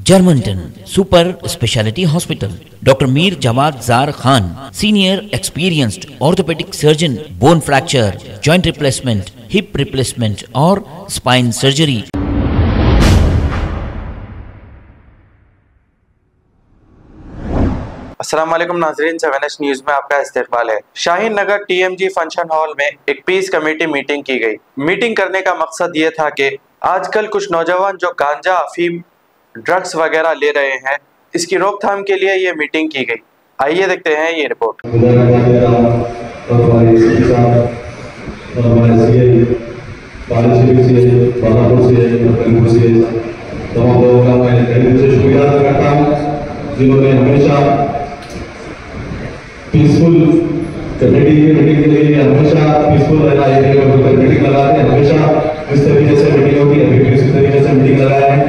Germanton super speciality hospital, doctor Mir Jawad Jar Khan, senior experienced orthopaedic surgeon, bone fracture, joint replacement, hip replacement और spine surgery. अस्सलाम वालेकुम नाज़रीन, 7H news में आपका इस्तकबाल है। Shaheen Nagar TMG function hall में एक पीस कमेटी मीटिंग की गई। मीटिंग करने का मकसद ये था कि आजकल कुछ नौजवान जो गांजा, अफीम, ड्रग्स वगैरह ले रहे हैं, इसकी रोकथाम के लिए ये मीटिंग की गई। आइए देखते हैं ये रिपोर्ट। जिन्होंने हमेशा पीसफुल कमेटी की मीटिंग के लिए हमेशा पीसफुल रहना है, मीटिंग लगाते हैं, हमेशा इस तरीके से मीटिंग होती है, अभी भी इसी तरीके से मीटिंग लगाए हैं।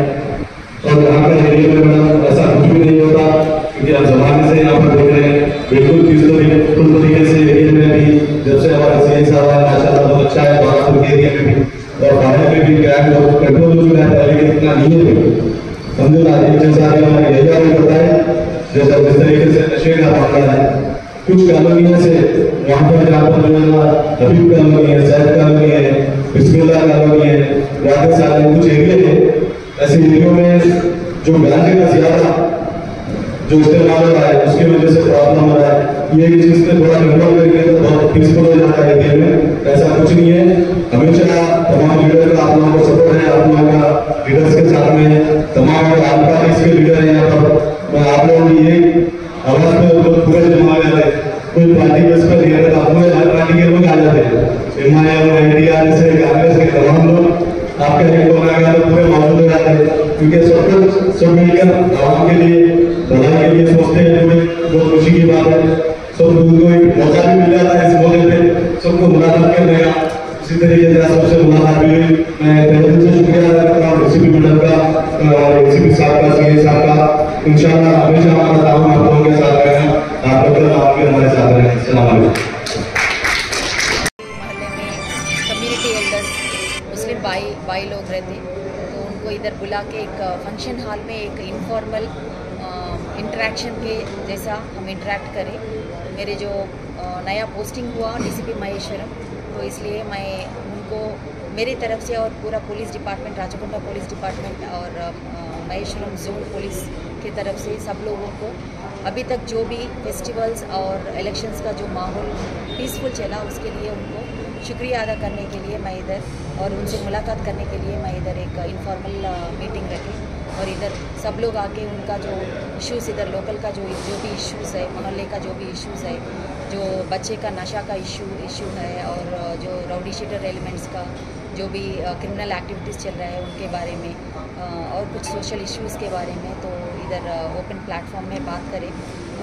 और यहाँ पे एरिया में मैडम ऐसा कुछ भी नहीं होता, क्योंकि आप जमाने से यहाँ पर देख रहे हैं बिल्कुल किस तरीके से एरिया में भी, जब से हमारा CI साहब है माशाल्लाह बहुत अच्छा है, बागपुर के एरिया में भी और बाहर में भी क्राइम कंट्रोल हो चुका है, पहले इतना नहीं है। जैसा हमारे एरिया में होता है, जैसा जिस तरीके से नशे का मामला है, कुछ कॉलोनियों से वहाँ पर जहाँ पर हबीब कॉलोनी है, सैद कॉलोनी है, बिस्मिल्लाह कॉलोनी है, राजस्थान में कुछ एरिया है, ऐसे एरियो में जो गांजे का ज्यादा जो इस्तेमाल हो रहा है उसकी वजह से प्रॉब्लम हो रहा है। ये चीज पे थोड़ा कंट्रोल करके तो बहुत पीसफुल हो जाता है एरिया में, ऐसा कुछ नहीं है। हमेशा तमाम लीडर का आप लोगों को सपोर्ट है, आप लोगों का लीडर्स के साथ में तमाम आपका इसके लीडर है यहाँ पर। मैं आप लोगों की ये आवाज पे पूरे जमा आ जाते हैं, कोई पार्टी बस पर नहीं रहता, पूरे हर पार्टी के लोग आ जाते हैं, MIM, IDR जैसे कांग्रेस के तमाम लोग आपके लिए कौन आएगा तो पूरे मौजूद हो जाते हैं, क्योंकि सब मिलकर आवाम के लिए भलाई के लिए सोचते हैं। बहुत खुशी की बात है, सब को एक मौका भी मिल जाता है इस मौके पे सबको मुलाकात करने का। इसी तरीके से सबसे मुलाकात भी हुई। मैं पहले दिन से शुक्रिया अदा करता हूँ ACP मैडम का और ACP साहब का, CI साहब का। इंशाल्लाह हमेशा हमारा ताउन आप लोगों के साथ रहेगा, आप लोग हमारे साथ रहेंगे। अस्सलाम वालेकुम। कम्युनिटी एल्डर्स मुस्लिम भाई लोग रहते, तो उनको इधर बुला के एक फंक्शन हॉल में एक इनफॉर्मल इंटरेक्शन के जैसा हम इंटरेक्ट करें। मेरे जो नया पोस्टिंग हुआ DCP महेश्वरम, तो इसलिए मैं उनको मेरी तरफ से और पूरा police department, Rachakonda police department और महेश्वरम जोन पुलिस की तरफ से सब लोगों को अभी तक जो भी फेस्टिवल्स और इलेक्शंस का जो माहौल पीसफुल चला, उसके लिए उनको शुक्रिया अदा करने के लिए मैं इधर और उनसे मुलाकात करने के लिए मैं इधर एक इनफॉर्मल मीटिंग रखी। और इधर सब लोग आके उनका जो इश्यूज़, इधर लोकल का जो भी इश्यूज़ है, मोहल्ले का जो भी इश्यूज़ है, जो बच्चे का नशा का इशू है और जो राउडी शीटर एलिमेंट्स का जो भी क्रिमिनल एक्टिविटीज़ चल रहा है उनके बारे में और कुछ सोशल इश्यूज़ के बारे में, तो इधर ओपन प्लेटफॉर्म में बात करें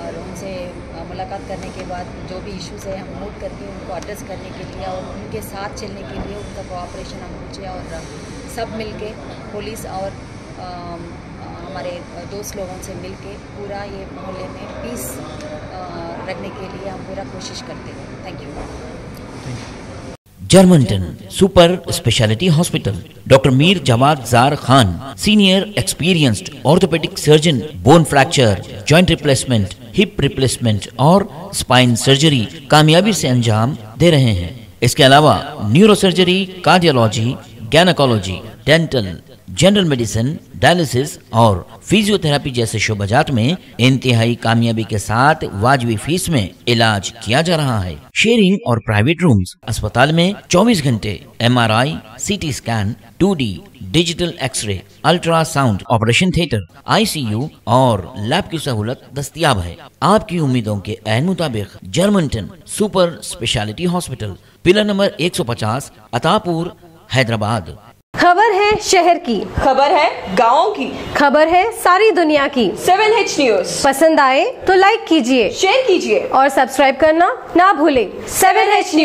और उनसे मुलाकात करने के बाद जो भी इश्यूज़ है हम नोट करके उनको एड्रेस करने के लिए और उनके साथ चलने के लिए उनका कोऑपरेशन हम पूछे और सब मिलके पुलिस और हमारे दोस्त लोगों से मिलके पूरा ये मोहल्ले में पीस रखने के लिए हम पूरा कोशिश करते हैं। Thank you. Germanten super speciality hospital, doctor Mir Jawad Jar Khan, senior experienced orthopaedic surgeon, bone fracture, joint replacement, hip replacement और स्पाइन सर्जरी कामयाबी से अंजाम दे रहे हैं। इसके अलावा neuro surgery, cardiology, gynaecology, dental, general medicine, dialysis और फिजियोथेरेपी जैसे शोबाजात में इंतहाई कामयाबी के साथ वाजिबी फीस में इलाज किया जा रहा है। शेयरिंग और प्राइवेट रूम्स, अस्पताल में 24 घंटे MRI, CT scan, 2D digital x-ray, ultrasound, operation theatre, ICU और लैब की सहूलत दस्तयाब है। आपकी उम्मीदों के ऐन मुताबिक Germanten super speciality hospital, pillar number 150, Attapur, Hyderabad. खबर है शहर की, खबर है गाँव की, खबर है सारी दुनिया की। 7H न्यूज़ पसंद आए तो लाइक कीजिए, शेयर कीजिए और सब्सक्राइब करना ना भूलें। 7H news.